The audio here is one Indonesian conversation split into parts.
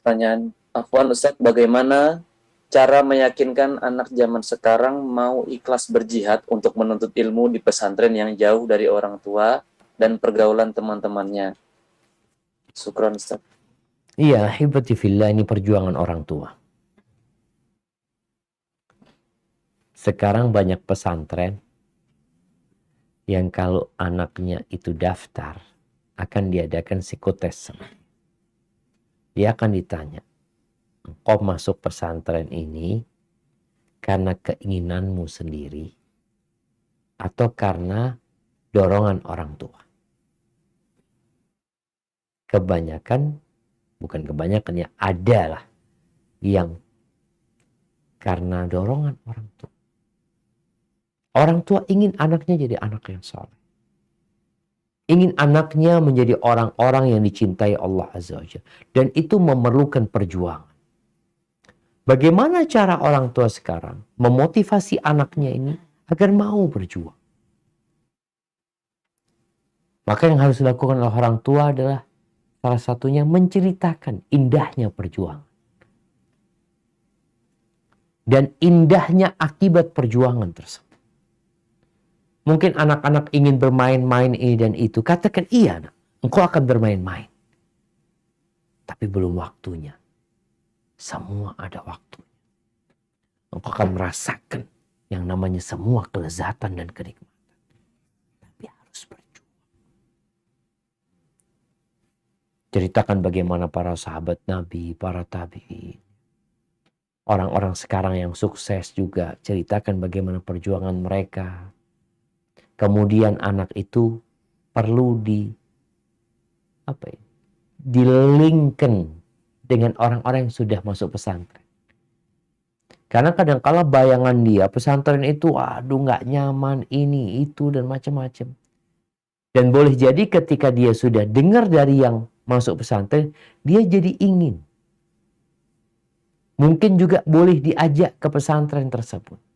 Pertanyaan Afwan Ustaz, bagaimana cara meyakinkan anak zaman sekarang mau ikhlas berjihad untuk menuntut ilmu di pesantren yang jauh dari orang tua dan pergaulan teman-temannya? Syukran Ustaz. Iya, hibati fillah, ini perjuangan orang tua. Sekarang banyak pesantren yang kalau anaknya itu daftar, akan diadakan psikotes. Dia akan ditanya, kau masuk pesantren ini karena keinginanmu sendiri atau karena dorongan orang tua? Kebanyakan, bukan kebanyakan ya, adalah yang karena dorongan orang tua. Orang tua ingin anaknya jadi anak yang saleh. Ingin anaknya menjadi orang-orang yang dicintai Allah Azza wa Jalla. Dan itu memerlukan perjuangan. Bagaimana cara orang tua sekarang memotivasi anaknya ini agar mau berjuang? Maka yang harus dilakukan oleh orang tua adalah salah satunya menceritakan indahnya perjuangan. Dan indahnya akibat perjuangan tersebut. Mungkin anak-anak ingin bermain-main ini dan itu. Katakan, iya nak, engkau akan bermain-main. Tapi belum waktunya. Semua ada waktunya. Engkau akan merasakan yang namanya semua kelezatan dan kenikmatan. Tapi harus berjuang. Ceritakan bagaimana para sahabat Nabi, para tabi'in. Orang-orang sekarang yang sukses juga ceritakan bagaimana perjuangan mereka. Kemudian anak itu perlu dilingkan dengan orang-orang yang sudah masuk pesantren. Karena kadang-kala bayangan dia pesantren itu aduh nggak nyaman, ini itu dan macam-macam. Dan boleh jadi ketika dia sudah dengar dari yang masuk pesantren, dia jadi ingin. Mungkin juga boleh diajak ke pesantren tersebut.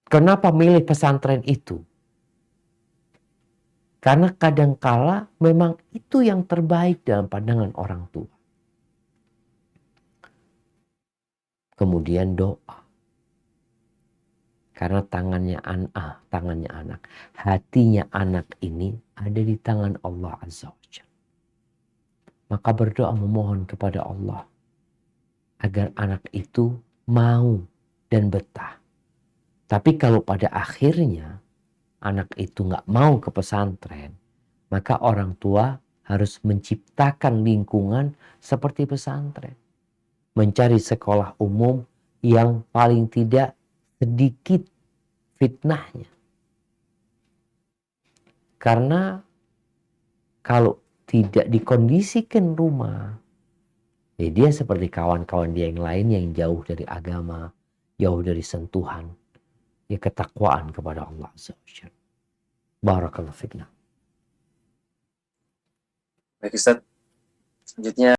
Kenapa milih pesantren itu? Karena kadangkala memang itu yang terbaik dalam pandangan orang tua. Kemudian doa. Karena tangannya anak, hatinya anak ini ada di tangan Allah Azza wa Jalla. Maka berdoa memohon kepada Allah agar anak itu mau dan betah. Tapi kalau pada akhirnya anak itu nggak mau ke pesantren, maka orang tua harus menciptakan lingkungan seperti pesantren. Mencari sekolah umum yang paling tidak sedikit fitnahnya. Karena kalau tidak dikondisikan rumah, ya dia seperti kawan-kawan dia yang lain yang jauh dari agama, jauh dari sentuhan, ya ketakwaan kepada Allah Azza wa Jalla. Barakallahu fikna. Baik Ustaz, selanjutnya